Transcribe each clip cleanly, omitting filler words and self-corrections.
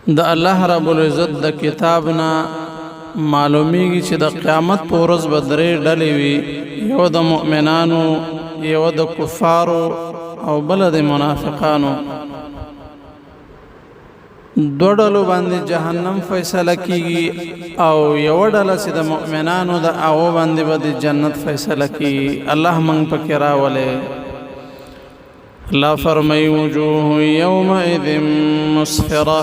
د الله رب العزت د کتابنا معلومیږي چې د قیامت په ورځ به درې ډلې وي، یو د مؤمنانو، یو د کفارو او بل د منافقانو. دو ډلو باندې جهنم فیصله کیږي او یو ډله چې د مؤمنانو د هغو باندې به د جنت فیصله کیږي. الله موږ پکې راولې. الله فرمایي وجوه یومئذ مسفره،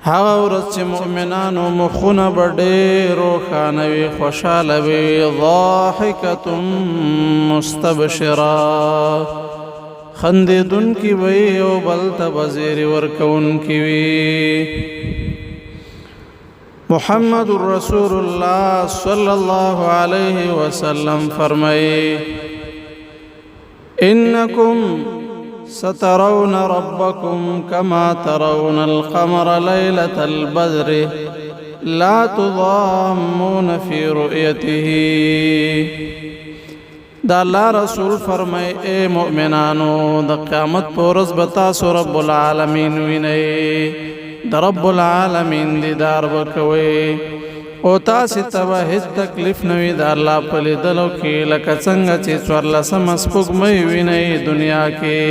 هغه ورځ چې مؤمنانو مخونه به ډېر روښانه وي، خوشحاله وي، ضاحکة مستبشره، خندېدونکي وي او بل ته به زیری ورکوونکي وي. محمد رسول الله صلی الله علیه وسلم فرمایي انکم سترون ربکم کما ترون القمر لیلة البدر لا تضامون فی رؤیته. دا الله رسول فرمای اے مؤمنانو د قیامت په ورځ به تاسو رب العالمین وینئ، د رب العالمین دیدار وکوئ او تاسو ته به هیڅ تکلیف نه وي د الله په لیدلو کې، لکه څنګه چې 14 سپوږمۍ وینئ دنیا کې،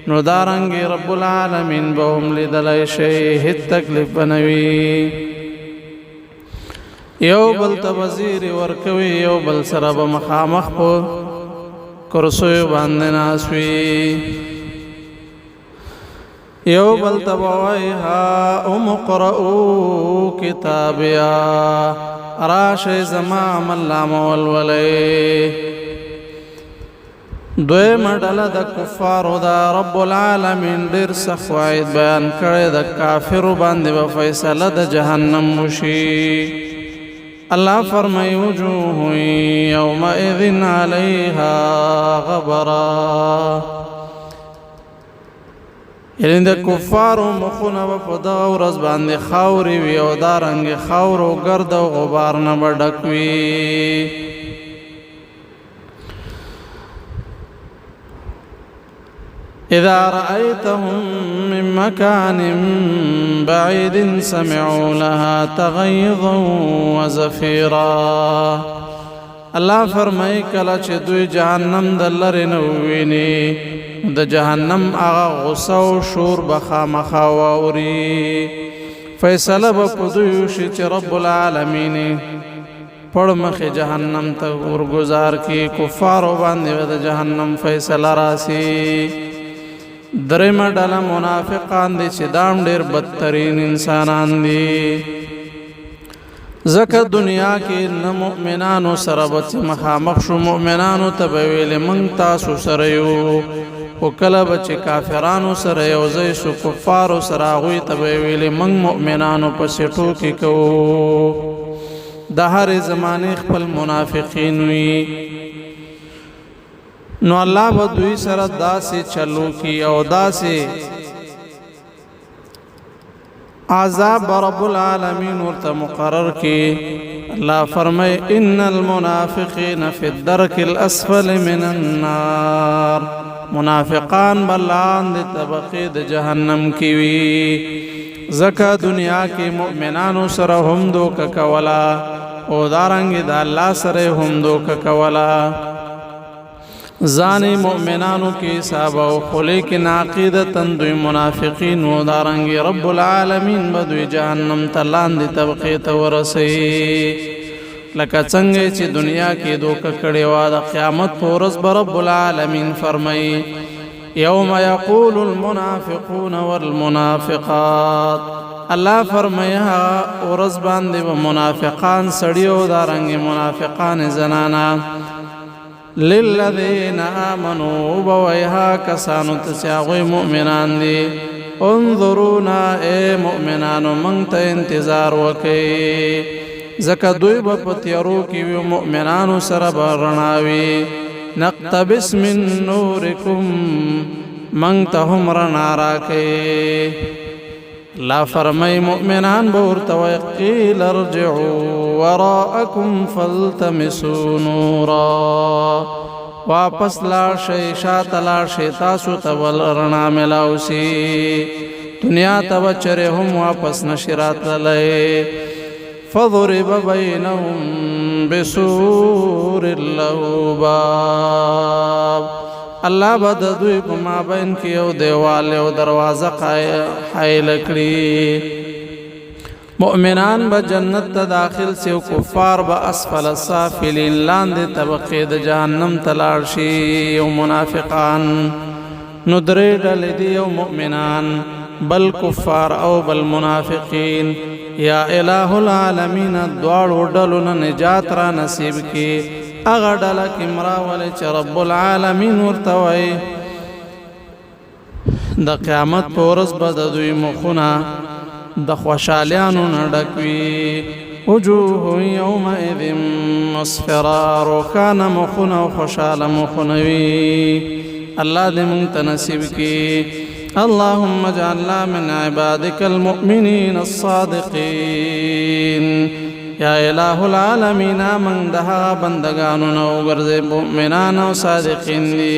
نو دارنګې رب العالمین به هم لیدلی شئ، هیڅ تکلیف به نه وي. یو بل ته به زیری ورکوي، یو بل سره به مخامخ په کرسیو باندې ناست وي، یو بل ته به وایي هاؤم اقرءوا کتابیا، راشئ زما عمل نامه ولولئ. دویمه ډله د کفارو ده. رب العالمین ډېر سخت وعید بیان کړی، د کافرو باندې به فیصله د جهنم وشي. الله فرمایي وجوه یومئذ علیها غبرا، یعنی د کفارو مخونه به په دغه ورځ باندې خاورې وي او دارنګې خاورو ګرد او غبار نه به ډک وي. اذا رأيتهم من مكان بعيد سمعوا لها تغيظا وزفيرا. الله فرمایي کله چې دوی جهنم د لرې نه وویني، د جهنم هغه غصه او شور به خامخا واوري. فیصله به په دوی وشي چې رب العالمین پړ مخې جهنم ته ورګزار کړي، کفارو باندې به د جهنم فیصله راسي. درېمه ډله منافقان دي چې دام ډېر بدترین انسانان دي، ځکه دنیا کې نه مؤمنانو سره به چې مخامخ شو، مؤمنانو ته به ویلې موږ تاسو سره یو، خو کله به چې کافرانو سره یو ځای شو، کفارو سره هغوی ته به ویلې موږ مؤمنانو پسې ټوکې کوو. د هرې زمانې خپل منافقین وي، نو الله به دوی سره داسې چلو کی او داسې عذاب رب العالمین ورته مقرر کی. الله فرمای ان المنافقین فی الدرک الاسفل من النار، منافقان بلاند طبقه د جهنم کی وی، زکه دنیا کې مؤمنانو سره هم دوکه کولا او دارنګ د الله سره هم دوکه کولا. ځان مؤمنانو کې حساب او خلی کې ناقیدتن دوی منافقین و دارنګ رب العالمین به دوی جهنم ته لاندې طبقې ته ورسوي، لکه څنګه چې دنیا کې دوکه کړې وه. د قیامت په ورځ به رب العالمین فرمایي یوم یقول المنافقون والمنافقات، الله فرمایي ورځ باندې به منافقان سړي او دارنګ منافقان زنانا للذین آمنوا بویها کسانو تسیاغوی مؤمنان دی، انظرونا اے مؤمنانو منگ تا انتظار وکی، زکا دوی با پتیارو کیوی مؤمنانو سر برناوی، نقتبس من نورکم منگ تا هم رنا راکی. لا فرمای مؤمنان بورتوی قیل ارجعوا وراءکم فالتمسوا نورا، واپس لاړ شئ، شاته لاړ شئ، تاسو ته ول رڼا ملاوسي. دنیا ته بچره هم واپس نشرات لای فضرب بینهم بسور له باب الله بد دوی په مابین کې یو دیوال او دروازه حایل کړی مؤمنان به جنت ته داخل سی او کفار به اسفل السافلین لاندې طبقه د جهنم تلاړ شي او منافقان نو درې ډلې دي او مؤمنان بل کفار او بل منافقین یا الہ العالمین دواړو ډلو نه نجات را نصیب کی اغه ډله کې مراول چې رب العالمین ورته وای د قیامت په ورځ به د دوی مخونه د خوشالیانو نه ډکوي وجوه یومئذ مسفرا روښانه مخونه او خوشاله مخونه وي الله دې موږ ته نصیب کړي اللهم اجعلنا من عبادك المؤمنين الصادقين یا الہ العالمین من دها بندگانو نو ګرځي مؤمنان او صادقین دي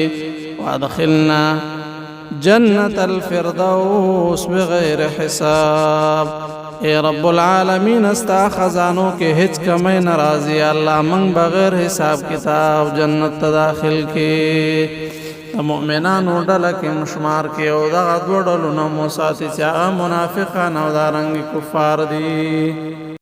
وادخلنا جنت الفردوس بغیر حساب اے رب العالمین استا خزانوں کے ہچ کمی نرازی اللہ من بغیر حساب کتاب جنت داخل کے مؤمنان ډله کې مشمار کې او دغه دوه ډلو نه مو ساتي چې هغه منافقان او دارنګ کفار دي